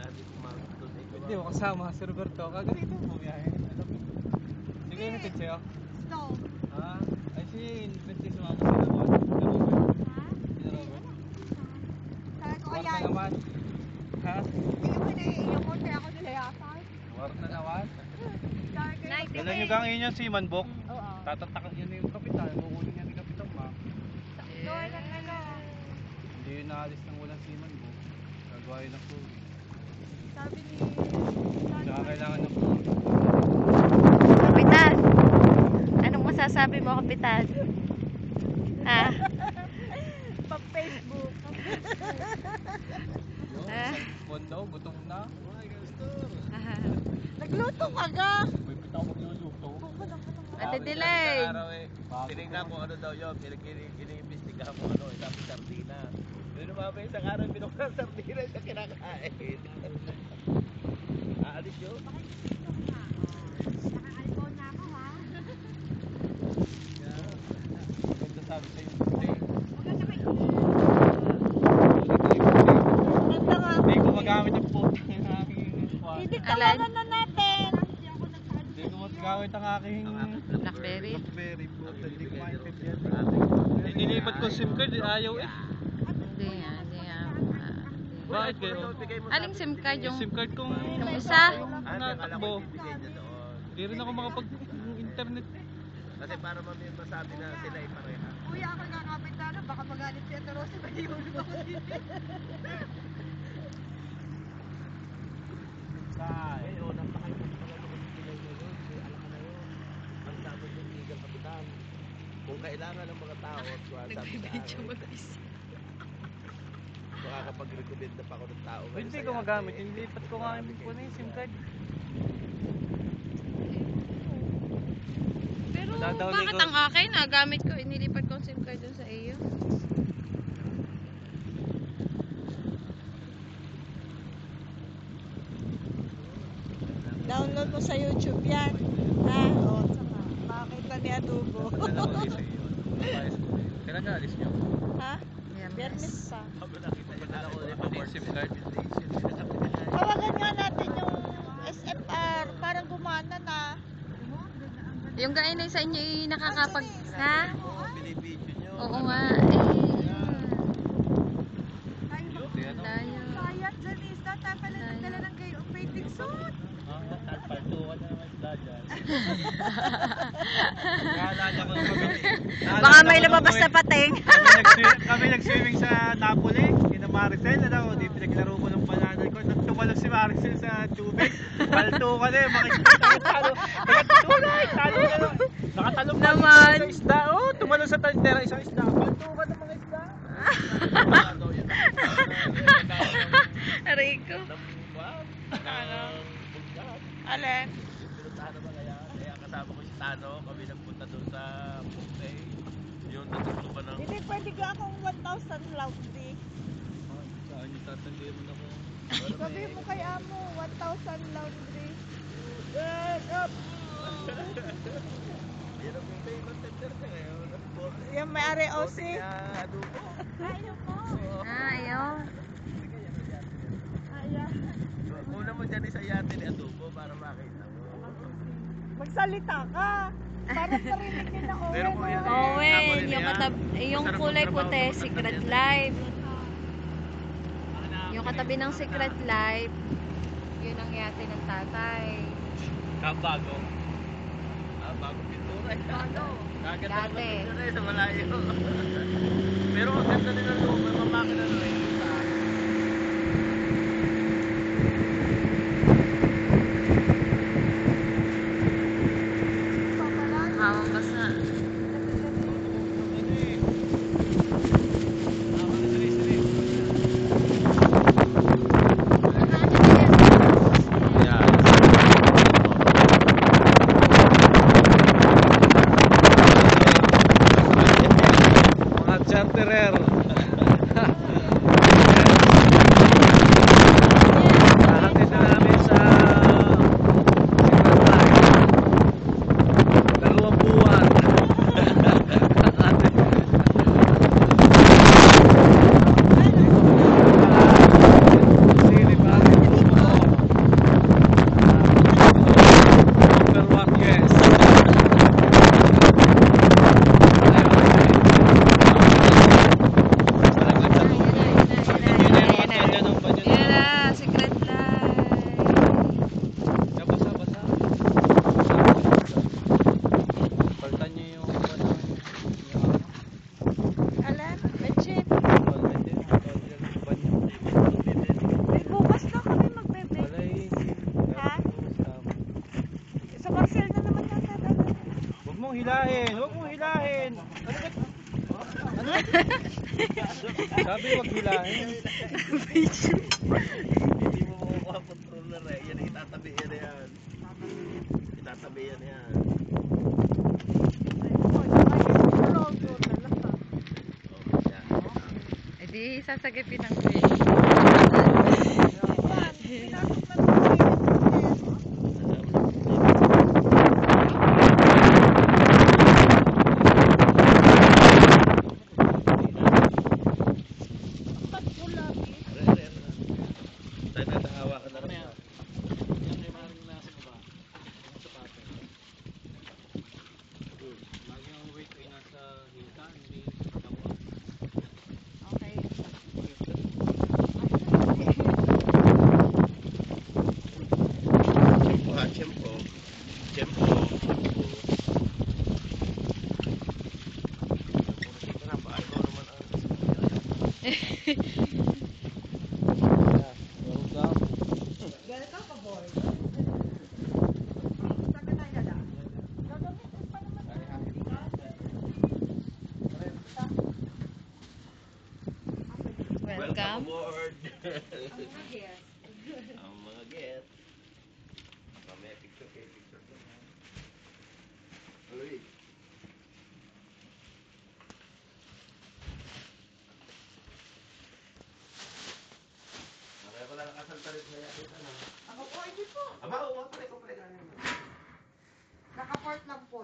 Hindi mo kasama, Sir Roberto. Kagalitin mo biyahe. Sige, natid sa'yo. Stop. Ah, ay si Princess Mama sila mo. Sir Robert. Ha? Sir Robert. Sabi ko, War na ayan. naman. Ha? Yung mo kaya ako nilayasan. War na naman. Nice. Kailan yung gangin niya si Manbok? Oo. Tatatakan niya na yung kapitan. Kukunin niya ni Kapitan Ma. Doon ang ano. Hindi yun naalis ng walang si Manbok. Gagawa yun ng tubig. Sabi ni... Saka kailangan ng Kapitan, anong masasabi mo, Kapitan? Ah, Pag-Facebook. buwan daw, gutom na. Nagluto ka ga. May pita ako magluluto. Ate Delay. Tinignan ko ano daw yun, iniimbestiga mo ano, isang sardina. Doon lumabay isang araw, binuksan ang sardina, isang kinakain. Aalis yun. Naka-iPhone na ako ha. Ganda sabi sa'yo. Hindi. Maganda kayo. Hindi ko magamit yung phone ng aking phone. Hindi Alan? tawanan na natin. Hindi ko magamit ang aking Blackberry. Blackberry phone. Hindi ko maintindihan. Nilipat ko SIM card, ayaw eh. Hindi nga, hindi nga. Bakit kayo? Aling SIM card yung... SIM card kong Yung isa? natakbo. Hindi rin ako makapag-internet. Kasi para masabi na sila ay pareha. Kuya, ako nakakapit na baka magalit siya. Pero si Bayon ko. Ay, o, napakaipas pala naman sila yun. Alam ka na yun. Ang dapat yung legal kapitan. Kung kailangan ng mga tao, sabi sa akin. Makakapag-recommend na pa ako ng tao. Hindi ko magamit. Nilipat ko nga yung phone yung SIM card. Pero Dadawli bakit ko. ang akin? Gamit ko, inilipat ko ang SIM card dun sa iyo. Download mo sa YouTube yan. Ha? O, saka. Makakita ni Adobo. Kailan ako alis sa'yo? Kailan ka alis nyo? Ha? Biyernes pa. Kailan ako ulit pati yung SIM card? Tawagan nga natin yung SFR. Parang gumana na. Yung gaya na sa inyo ay nakakapag... Ha? Binibidyo nyo. Oo nga. Layo. Sayat, Janisa. Tayo pala nagdala ng kayo. Bathing suit. Partukan na naman sila dyan. Naalala ko yung kami. Baka may lumabas na pating. Kami nag-swimming sa Napoli, kina Maricel, ano, di pinaglaro ko ng banana ko. Tumalon si Maricel sa tubig. Palto ka na eh, makikita ko talo. Tulay, talo ka na. Nakatalong pa Naman. sa isda. Oh, tumalon sa taldera isang isda. Palto ka ng mga isda. Rico. Alin? Pinuntahan naman kaya kasama ko si Tano, kami nagpunta doon sa Pugay. Yung natutlo pa ng... Hindi, pwede ka akong 1,000 laundry. Saan yung tatandihin mo ako? Sabi mo kay Amo, 1,000 laundry. Yan ang payment tender ka ngayon. Yung may-ari OC. Adobo. Ayaw po. Ayaw. Ayaw. Una mo dyan isa yate ni Adobo para makita mo. Magsalita ka. Para marinig din ako. Pero kung yan Owen, yung kulay puti, Secret Life. Yung katabi ng Secret Life, yun ang yate ng tatay. Kabago. Bago pintura. Bago. Kaganda Dati. naman pintura sa malayo. Pero ang ganda nila loob, may mamakina na rin. Hawang basa. Mga charterer. Sabi wag hilahin. Hindi mo makukuha controller eh. Yan ang itatabihan na yan. Itatabihan na yan. Oh, yan. Eh di, sasagipin ng switch. Tayo tatahawa ka na rin. Yan may maraming nasa baba. Yung sapatos. Lagi ang weight ay nasa hita, hindi katawan. Okay. Tiyempo. Tiyempo. Ito na ba? Ikaw naman ang Welcome aboard. Welcome. aboard. Ang mga guest. Mamaya picture kayo, picture ko. Aloy. Mamaya ko lang nakasalta rin sa yakin. Ako po, hindi po. Aba, oo, pala ko pala. Naka-port lang po.